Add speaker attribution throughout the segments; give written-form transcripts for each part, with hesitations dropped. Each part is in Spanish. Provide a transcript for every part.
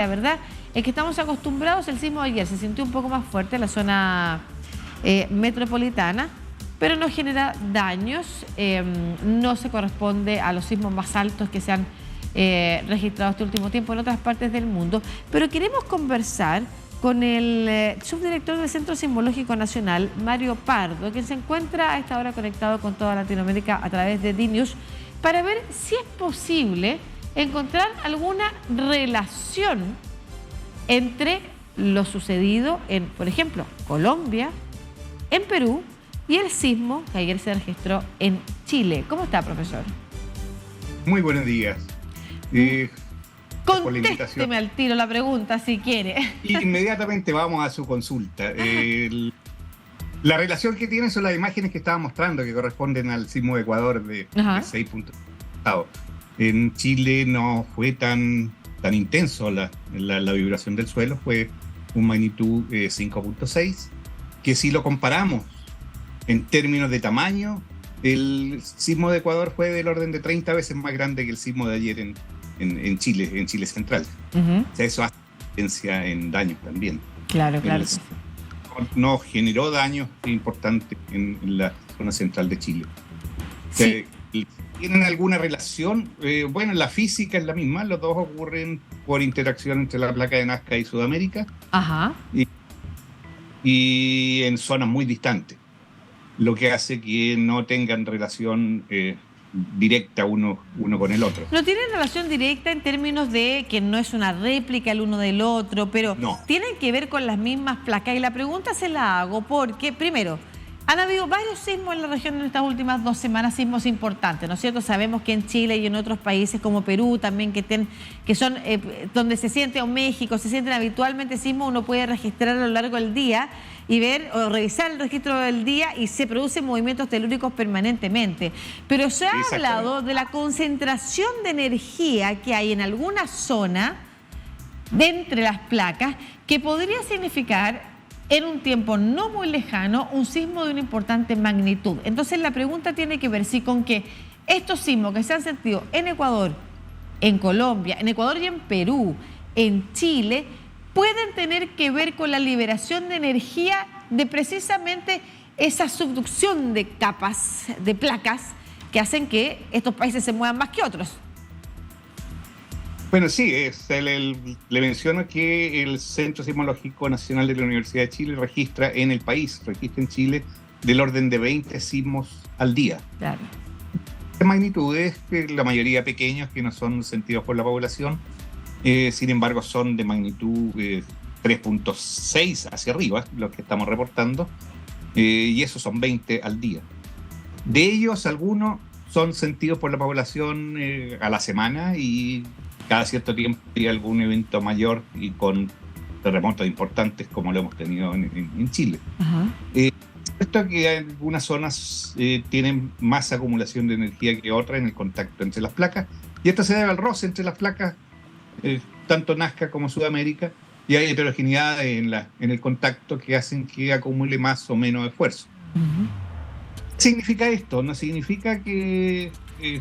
Speaker 1: La verdad es que estamos acostumbrados, el sismo de ayer se sintió un poco más fuerte en la zona metropolitana, pero no genera daños, no se corresponde a los sismos más altos que se han registrado este último tiempo en otras partes del mundo. Pero queremos conversar con el subdirector del Centro Sismológico Nacional, Mario Pardo, quien se encuentra a esta hora conectado con toda Latinoamérica a través de DNews, para ver si es posible encontrar alguna relación entre lo sucedido en, por ejemplo, Colombia, en Perú y el sismo que ayer se registró en Chile. ¿Cómo está, profesor?
Speaker 2: Muy buenos días.
Speaker 1: Contésteme al tiro la pregunta, si quiere.
Speaker 2: Inmediatamente vamos a su consulta. La relación que tiene son las imágenes que estaba mostrando, que corresponden al sismo de Ecuador de 6.8. En Chile no fue tan intenso la vibración del suelo, fue un magnitud 5.6, que si lo comparamos en términos de tamaño, el sismo de Ecuador fue del orden de 30 veces más grande que el sismo de ayer en Chile central. O sea, eso hace diferencia en daños también.
Speaker 1: Claro.
Speaker 2: No generó daños importantes en la zona central de Chile.
Speaker 1: Sí.
Speaker 2: ¿Tienen alguna relación? Bueno, la física es la misma, los dos ocurren por interacción entre la placa de Nazca y Sudamérica.
Speaker 1: Ajá.
Speaker 2: Y en zonas muy distantes, lo que hace que no tengan relación directa uno con el otro.
Speaker 1: No tienen relación directa en términos de que no es una réplica el uno del otro, pero
Speaker 2: no,
Speaker 1: tienen que ver con las mismas placas. Y la pregunta se la hago porque, primero, han habido varios sismos en la región en estas últimas 2 semanas, sismos importantes, ¿no es cierto? Sabemos que en Chile y en otros países como Perú también, que son donde se siente, o México, se sienten habitualmente sismos, uno puede registrar a lo largo del día y ver o revisar el registro del día y se producen movimientos telúricos permanentemente. Pero se ha hablado de la concentración de energía que hay en alguna zona de entre las placas que podría significar en un tiempo no muy lejano, un sismo de una importante magnitud. Entonces la pregunta tiene que ver si con que estos sismos que se han sentido en Ecuador, en Colombia, en Ecuador y en Perú, en Chile, pueden tener que ver con la liberación de energía de precisamente esa subducción de capas, de placas, que hacen que estos países se muevan más que otros.
Speaker 2: Bueno, sí, le menciono que el Centro Sismológico Nacional de la Universidad de Chile registra en Chile del orden de 20 sismos al día.
Speaker 1: Claro.
Speaker 2: De magnitudes, la mayoría pequeños, que no son sentidos por la población, sin embargo son de magnitud 3.6 hacia arriba, los que estamos reportando, y esos son 20 al día. De ellos, algunos son sentidos por la población a la semana, y cada cierto tiempo hay algún evento mayor y con terremotos importantes como lo hemos tenido en Chile. Esto que algunas zonas tienen más acumulación de energía que otras en el contacto entre las placas, y esto se debe al roce entre las placas, tanto Nazca como Sudamérica, y hay heterogeneidad en el contacto que hacen que acumule más o menos esfuerzo. ¿Qué significa esto? No significa que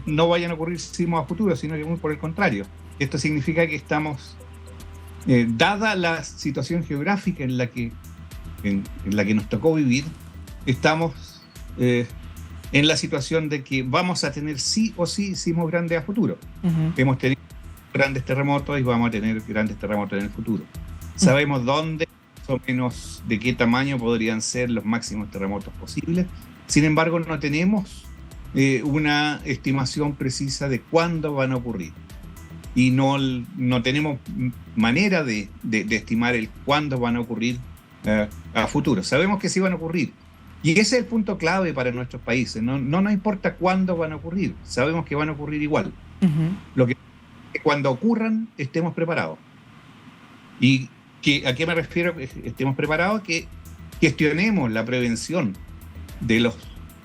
Speaker 2: no vayan a ocurrir sismos a futuro, sino que muy por el contrario. Esto significa que estamos, dada la situación geográfica en la que nos tocó vivir, estamos en la situación de que vamos a tener sí o sí sismos grandes a futuro. Hemos tenido grandes terremotos y vamos a tener grandes terremotos en el futuro. Sabemos dónde, más o menos de qué tamaño podrían ser los máximos terremotos posibles. Sin embargo, no tenemos una estimación precisa de cuándo van a ocurrir. Y no tenemos manera de estimar el cuándo van a ocurrir a futuro. Sabemos que sí van a ocurrir. Y ese es el punto clave para nuestros países. No nos importa cuándo van a ocurrir. Sabemos que van a ocurrir igual. Lo que cuando ocurran estemos preparados. ¿Y a qué me refiero que estemos preparados? Que gestionemos la prevención de los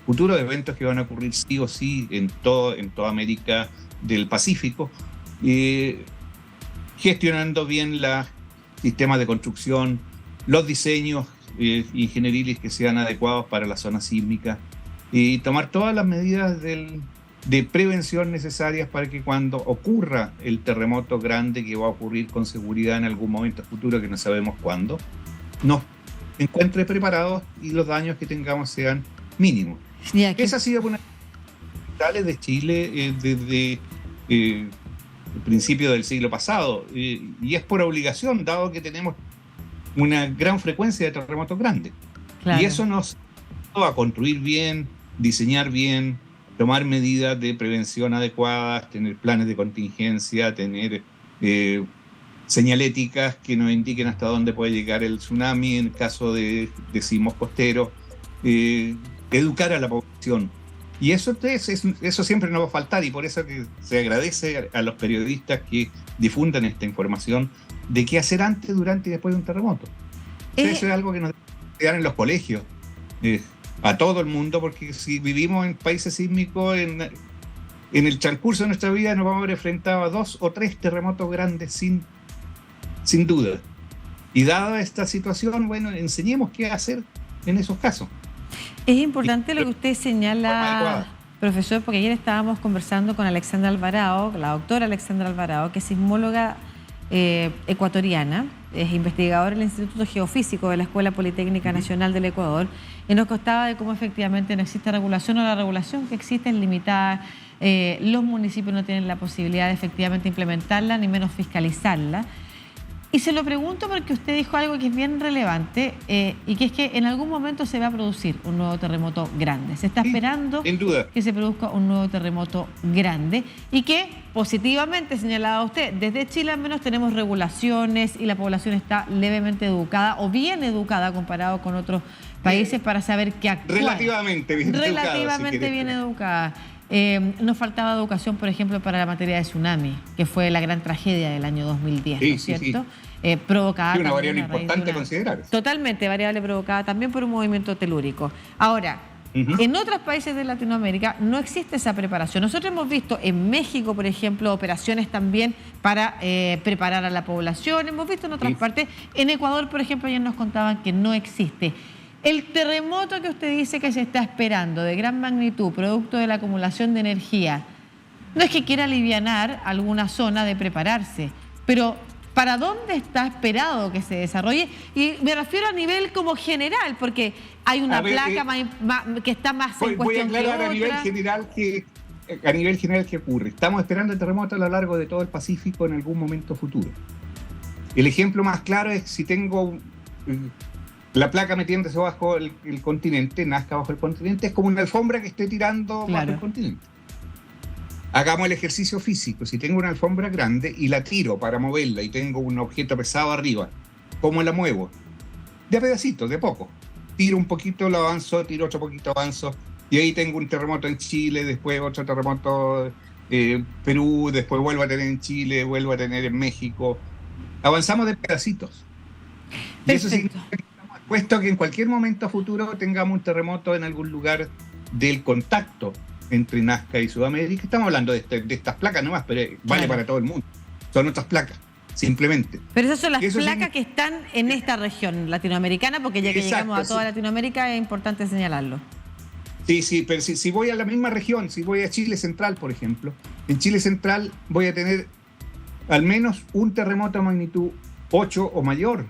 Speaker 2: futuros eventos que van a ocurrir sí o sí en toda América del Pacífico, gestionando bien los sistemas de construcción, los diseños ingenieriles que sean adecuados para la zona sísmica, y tomar todas las medidas del de prevención necesarias para que cuando ocurra el terremoto grande que va a ocurrir con seguridad en algún momento futuro, que no sabemos cuándo, nos encuentre preparados y los daños que tengamos sean mínimos. Esa ha sido una de las fundamentales de Chile desde el principio del siglo pasado, y es por obligación, dado que tenemos una gran frecuencia de terremotos grandes. Claro. Y eso nos ayuda a construir bien, diseñar bien, tomar medidas de prevención adecuadas, tener planes de contingencia, tener señaléticas que nos indiquen hasta dónde puede llegar el tsunami en caso de sismos costeros, educar a la población. Y eso siempre nos va a faltar, y por eso que se agradece a los periodistas que difundan esta información de qué hacer antes, durante y después de un terremoto. Eso es algo que nos debe quedar en los colegios, a todo el mundo, porque si vivimos en países sísmicos, en el transcurso de nuestra vida nos vamos a ver enfrentados a 2 o 3 terremotos grandes sin duda. Y dada esta situación, bueno, enseñemos qué hacer en esos casos.
Speaker 1: Es importante lo que usted señala, profesor, porque ayer estábamos conversando con Alexandra Alvarado, la doctora Alexandra Alvarado, que es sismóloga ecuatoriana, es investigadora en el Instituto Geofísico de la Escuela Politécnica Nacional del Ecuador, y nos contaba de cómo efectivamente no existe regulación, o la regulación que existe es limitada. Los municipios no tienen la posibilidad de efectivamente implementarla, ni menos fiscalizarla. Y se lo pregunto porque usted dijo algo que es bien relevante, y que es que en algún momento se va a producir un nuevo terremoto grande. Se está esperando que se produzca un nuevo terremoto grande, y que positivamente, señalaba usted, desde Chile al menos tenemos regulaciones y la población está levemente educada, o bien educada comparado con otros países, para saber qué actuar.
Speaker 2: Relativamente bien educada.
Speaker 1: Relativamente bien educada. Nos faltaba educación, por ejemplo, para la materia de tsunami, que fue la gran tragedia del año 2010, ¿no es cierto? Provocada
Speaker 2: una variable importante a considerar.
Speaker 1: Totalmente, variable provocada también por un movimiento telúrico. Ahora, en otros países de Latinoamérica no existe esa preparación. Nosotros hemos visto en México, por ejemplo, operaciones también para preparar a la población. Hemos visto en otras partes. En Ecuador, por ejemplo, ayer nos contaban que no existe. El terremoto que usted dice que se está esperando, de gran magnitud, producto de la acumulación de energía, no es que quiera alivianar alguna zona de prepararse, pero ¿para dónde está esperado que se desarrolle? Y me refiero a nivel como general, porque hay una placa que está más en cuestión que otra.
Speaker 2: A nivel general, ¿qué ocurre? Estamos esperando el terremoto a lo largo de todo el Pacífico en algún momento futuro. El ejemplo más claro es si tengo... la placa metiéndose bajo el continente, Nazca bajo el continente, es como una alfombra que esté tirando bajo el continente. Hagamos el ejercicio físico. Si tengo una alfombra grande y la tiro para moverla y tengo un objeto pesado arriba, ¿cómo la muevo? De a pedacitos, de poco. Tiro un poquito, lo avanzo, tiro otro poquito, avanzo, y ahí tengo un terremoto en Chile, después otro terremoto en Perú, después vuelvo a tener en Chile, vuelvo a tener en México. Avanzamos de pedacitos. Y eso significa que estamos expuestos a que en cualquier momento futuro tengamos un terremoto en algún lugar del contacto entre Nazca y Sudamérica. Estamos hablando de estas placas nomás, pero vale para todo el mundo. Son otras placas, simplemente.
Speaker 1: Pero esas son las placas que están en esta región latinoamericana, porque ya que llegamos a toda Latinoamérica es importante señalarlo.
Speaker 2: Sí, pero si voy a la misma región, si voy a Chile Central, por ejemplo, en Chile Central voy a tener al menos un terremoto a magnitud 8 o mayor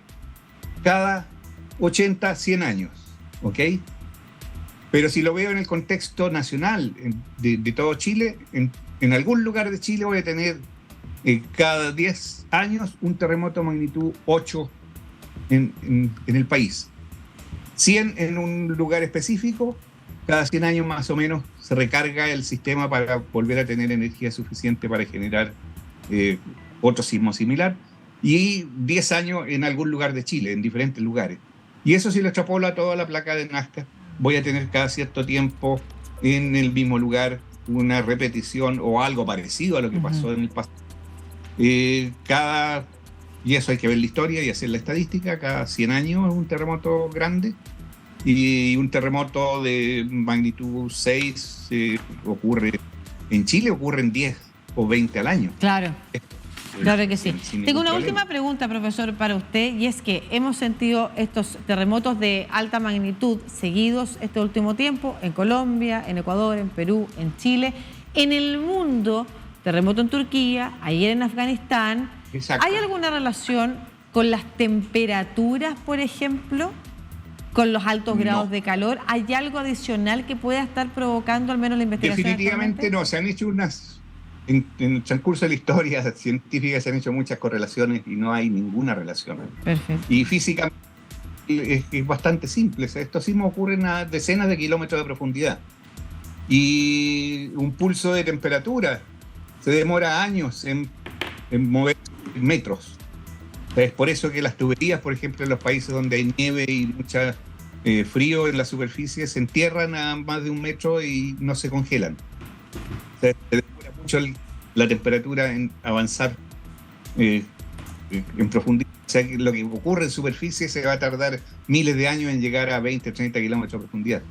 Speaker 2: cada 80, 100 años, ¿ok? Pero si lo veo en el contexto nacional de todo Chile, en algún lugar de Chile voy a tener cada 10 años un terremoto a magnitud 8 en el país. 100 en un lugar específico, cada 100 años más o menos se recarga el sistema para volver a tener energía suficiente para generar otro sismo similar. Y 10 años en algún lugar de Chile, en diferentes lugares. Y eso si lo extrapolo a toda la placa de Nazca, voy a tener cada cierto tiempo en el mismo lugar una repetición o algo parecido a lo que pasó en el pasado. Y eso hay que ver la historia y hacer la estadística. Cada 100 años un terremoto grande, y un terremoto de magnitud 6 ocurre en Chile, ocurren 10 o 20 al año.
Speaker 1: Claro. Claro que sí. Tengo una última pregunta, profesor, para usted, y es que hemos sentido estos terremotos de alta magnitud seguidos este último tiempo en Colombia, en Ecuador, en Perú, en Chile, En el mundo, terremoto en Turquía, ayer en Afganistán,
Speaker 2: Exacto.
Speaker 1: ¿hay alguna relación con las temperaturas, por ejemplo? ¿Con los altos grados de calor? ¿Hay algo adicional que pueda estar provocando al menos la investigación?
Speaker 2: Definitivamente no, se han hecho en el transcurso de la historia científica se han hecho muchas correlaciones y no hay ninguna relación.
Speaker 1: Perfecto.
Speaker 2: Y físicamente es bastante simple, estos sismos ocurren a decenas de kilómetros de profundidad. Y un pulso de temperatura se demora años en mover metros. Es por eso que las tuberías, por ejemplo, en los países donde hay nieve y mucho frío en la superficie, se entierran a más de 1 metro y no se congelan. O sea, se demora mucho la temperatura en avanzar en profundidad. O sea, que lo que ocurre en superficie se va a tardar miles de años en llegar a 20, 30 kilómetros de profundidad.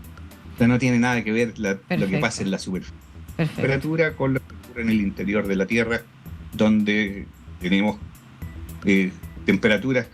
Speaker 2: O sea, no tiene nada que ver lo que pasa en la superficie.
Speaker 1: Perfecto.
Speaker 2: La temperatura con lo que ocurre en el interior de la Tierra, donde tenemos temperaturas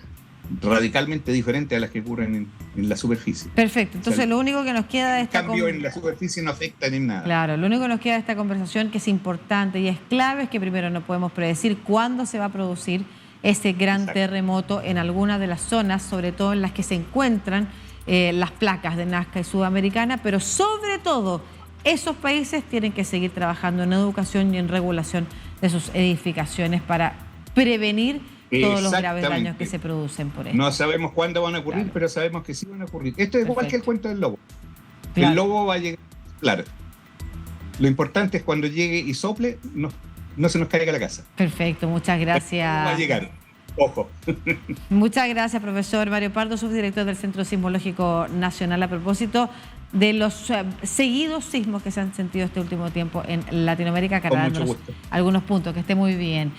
Speaker 2: radicalmente diferentes a las que ocurren en la superficie.
Speaker 1: Perfecto. Entonces, o sea, lo único que nos queda de esta
Speaker 2: cambio en la superficie no afecta en nada.
Speaker 1: Claro, lo único que nos queda de esta conversación que es importante y es clave es que primero no podemos predecir cuándo se va a producir ese gran terremoto en alguna de las zonas, sobre todo en las que se encuentran las placas de Nazca y Sudamericana, pero sobre todo esos países tienen que seguir trabajando en educación y en regulación de sus edificaciones para prevenir todos los graves daños que se producen por esto.
Speaker 2: No sabemos cuándo van a ocurrir, pero sabemos que sí van a ocurrir. Esto es igual que el cuento del lobo.
Speaker 1: Claro.
Speaker 2: El lobo va a llegar, claro. Lo importante es cuando llegue y sople, no se nos caiga la casa.
Speaker 1: Perfecto, muchas gracias.
Speaker 2: Va a llegar. Ojo.
Speaker 1: Muchas gracias, profesor Mario Pardo, subdirector del Centro Sismológico Nacional, a propósito de los seguidos sismos que se han sentido este último tiempo en Latinoamérica, aclarándonos algunos puntos. Que esté muy bien.